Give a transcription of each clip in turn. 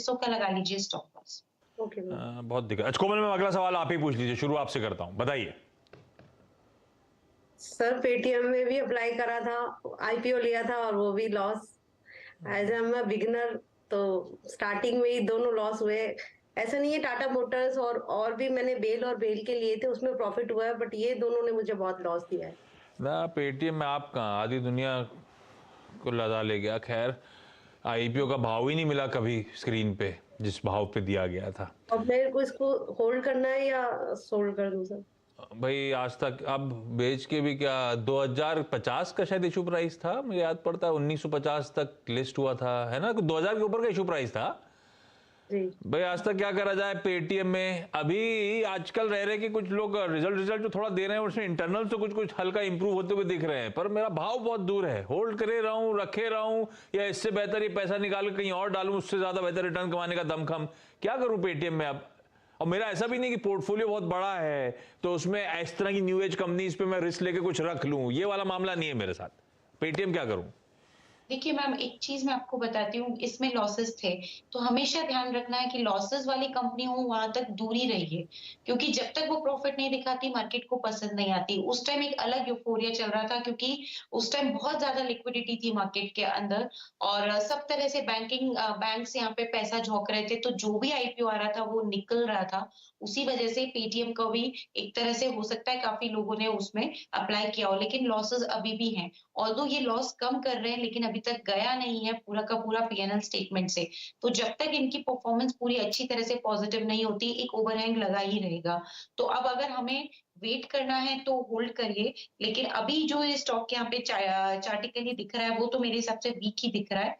600 का लगा लीजिए स्टॉप लॉस। Okay ma'am. बहुत दिक्कत। अच्छा कोमल मैम, अगला सवाल आप ही पूछ लीजिए, शुरू आपसे करता हूँ, बताइए। सर पेटीएम में भी अप्लाई करा था, आईपीओ लिया था और वो भी लॉस। एज एम बिगिनर तो स्टार्टिंग में ही दोनों लॉस हुए। ऐसा नहीं है, टाटा मोटर्स और भी मैंने बेल और बेल के लिए थे, उसमें प्रॉफिट हुआ है, बट ये दोनों ने मुझे बहुत लॉस दिया है। ना पेटीएम में आप कहाँ, आधी दुनिया को लदा ले गया। खैर आईपीओ का भाव ही नहीं मिला कभी स्क्रीन पे जिस भाव पे दिया गया था। अब मेरे को इसको होल्ड करना है या सोल्ड कर दूं सर? भाई आज तक अब बेच के भी क्या, 2050 का शायद इशू प्राइस था, मुझे याद पड़ता है 1950 तक लिस्ट हुआ था, है ना, 2000 के ऊपर का इशू प्राइस था। जी भाई आज तक क्या करा जाए पेटीएम में। अभी आजकल रह रहे कि कुछ लोग रिजल्ट जो थोड़ा दे रहे हैं उसमें इंटरनल से कुछ हल्का इंप्रूव होते हुए दिख रहे हैं, पर मेरा भाव बहुत दूर है। होल्ड करे रहूं, रखे रहूं, या इससे बेहतर ये पैसा निकाल के कहीं और डालूं, उससे ज्यादा बेहतर रिटर्न कमाने का दमखम क्या करूं पेटीएम में अब। और मेरा ऐसा भी नहीं कि पोर्टफोलियो बहुत बड़ा है तो उसमें इस तरह की न्यू एज कंपनीज पे मैं रिस्क लेके कुछ रख लूं, ये वाला मामला नहीं है मेरे साथ। पेटीएम क्या करूं? देखिए मैम, एक चीज मैं आपको बताती हूँ, इसमें लॉसेस थे तो हमेशा ध्यान रखना है कि लॉसेस वाली कंपनी हो वहां तक दूरी रहिए, क्योंकि जब तक वो प्रॉफिट नहीं दिखाती मार्केट को पसंद नहीं आती। उस टाइम एक अलग यूफोरिया चल रहा था क्योंकि उस टाइम बहुत ज्यादा लिक्विडिटी थी मार्केट के अंदर और सब तरह से बैंक्स यहाँ पे पैसा झोंक रहे थे, तो जो भी आईपीओ आ रहा था वो निकल रहा था। उसी वजह से पेटीएम का भी एक तरह से हो सकता है काफी लोगों ने उसमें अप्लाई किया हो, लेकिन लॉसेस अभी भी हैं। ऑल्दो ये लॉस कम कर रहे हैं लेकिन अभी तक गया नहीं है पूरा का पूरा पीएनएल स्टेटमेंट से। तो जब तक इनकी परफॉर्मेंस पूरी अच्छी तरह से पॉजिटिव नहीं होती, एक ओवरहैंग लगा ही रहेगा। तो अब अगर हमें वेट करना है तो होल्ड करिए, लेकिन अभी जो ये स्टॉक यहाँ पे चार्टिकली दिख रहा है वो तो मेरे हिसाब से वीक ही दिख रहा है।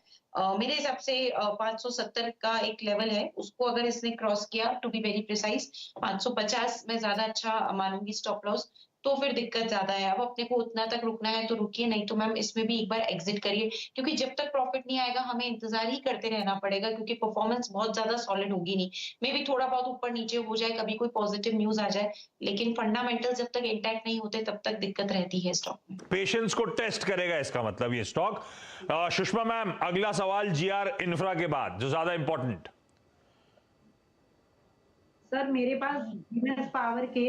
मेरे हिसाब से 570 का एक लेवल है, उसको अगर इसने क्रॉस किया, टू बी वेरी प्रिसाइज 550 में ज्यादा अच्छा मानूंगी स्टॉप लॉस, तो फिर दिक्कत ज्यादा है। अब अपने को उतना तक रुकना है तो रुकिए, नहीं तो मैम इसमें भी एक बार एग्जिट करिए, क्योंकि जब तक प्रॉफिट नहीं आएगा हमें इंतजार ही करते रहना पड़ेगा, क्योंकि परफॉर्मेंस बहुत ज्यादा सॉलिड होगी नहीं। मे भी थोड़ा बहुत ऊपर नीचे हो जाए, कभी कोई पॉजिटिव न्यूज आ जाए, लेकिन फंडामेंटल जब तक इंटैक्ट नहीं होते तब तक दिक्कत रहती है स्टॉक में। पेशेंस को टेस्ट करेगा इसका मतलब ये स्टॉक। सुषमा मैम, अगला सवाल जीआर इंफ्रा के बाद जो ज्यादा इंपॉर्टेंट। सर मेरे पास जीनस पावर के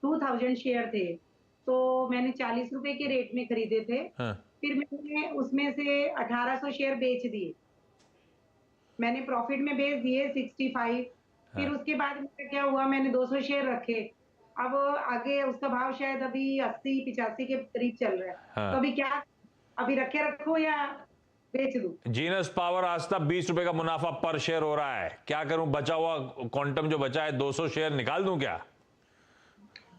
2000 शेयर थे, तो मैंने 40 रुपए के रेट में खरीदे थे। हाँ। फिर मैंने उसमें से 1800 शेयर बेच दिए, मैंने प्रॉफिट में बेच दिए 65। फिर हाँ। उसके बाद मेरा क्या हुआ, मैंने 200 शेयर रखे। अब आगे उसका भाव शायद अभी 80-85 के करीब चल रहा है। हाँ। तो अभी क्या, अभी रखे रखो या बेच दूं? जीनस पावर आज तक 20 रुपए का मुनाफा पर शेयर हो रहा है, क्या करूं? बचा हुआ क्वांटम जो बचा है 200 शेयर निकाल दूं क्या?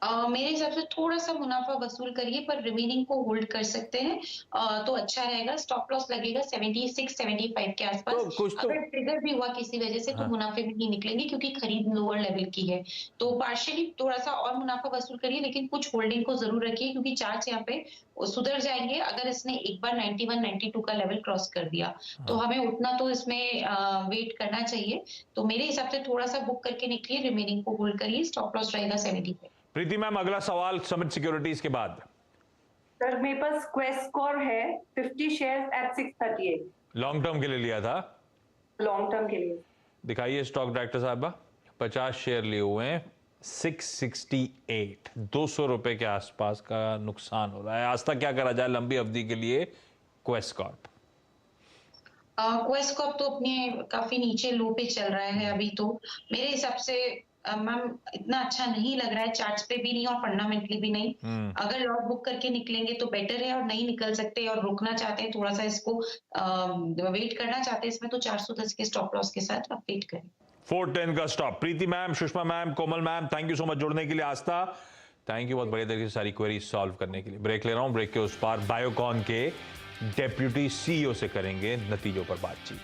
मेरे हिसाब से थोड़ा सा मुनाफा वसूल करिए, पर रिमेनिंग को होल्ड कर सकते हैं तो अच्छा रहेगा। स्टॉप लॉस लगेगा 76-75 के आसपास। तो कुछ तो अगर ट्रिगर भी हुआ किसी वजह से तो मुनाफे में नहीं निकलेंगे, क्योंकि खरीद लोअर लेवल की है। तो पार्शियली थोड़ा सा और मुनाफा वसूल करिए, लेकिन कुछ होल्डिंग को जरूर रखिए, क्योंकि चार्ट यहाँ पे सुधर जाएंगे अगर इसने एक बार 91-92 का लेवल क्रॉस कर दिया। तो हमें उतना तो इसमें वेट करना चाहिए। तो मेरे हिसाब से थोड़ा सा बुक करके निकलिए, रिमेनिंग को होल्ड करिए। स्टॉप लॉस रहेगा 75। प्रीति मैम, अगला सवाल समिट सिक्योरिटीज के बाद। सर मेरे पास क्वेस्टकॉर है 50 शेयर्स एट 638। लॉन्ग टर्म के लिए लिया था? लॉन्ग टर्म के लिए। दिखाइए स्टॉक डायरेक्टर साहबा। 50 शेयर लिए हुए हैं, 668, 200 रुपए के आसपास का नुकसान हो रहा है। आज तक क्या करा जाए लंबी अवधि के लिए क्वेस्ट कॉर्प? क्वेस्ट कॉर्प तो अपने काफी नीचे लो पे चल रहा है अभी, तो मेरे हिसाब से मैम इतना अच्छा नहीं लग रहा है, चार्ट्स पे भी नहीं और फंडामेंटली भी नहीं। अगर लॉट बुक करके निकलेंगे तो बेटर है, और नहीं निकल सकते और रुकना चाहते हैं, थोड़ा सा इसको वेट करना चाहते हैं इसमें, तो 410 के स्टॉप लॉस के साथ आप वेट करें। 410 का stop. Preeti ma'am, Sushma ma'am, Komal ma'am, thank you so much जुड़ने के लिए। आस्था, थैंक यू बहुत बढ़िया तरीके से सारी क्वेरी सॉल्व करने के लिए। ब्रेक ले रहा हूं, ब्रेक के उस पार बायोकॉन के डेप्यूटी सीईओ से करेंगे नतीजों पर बातचीत।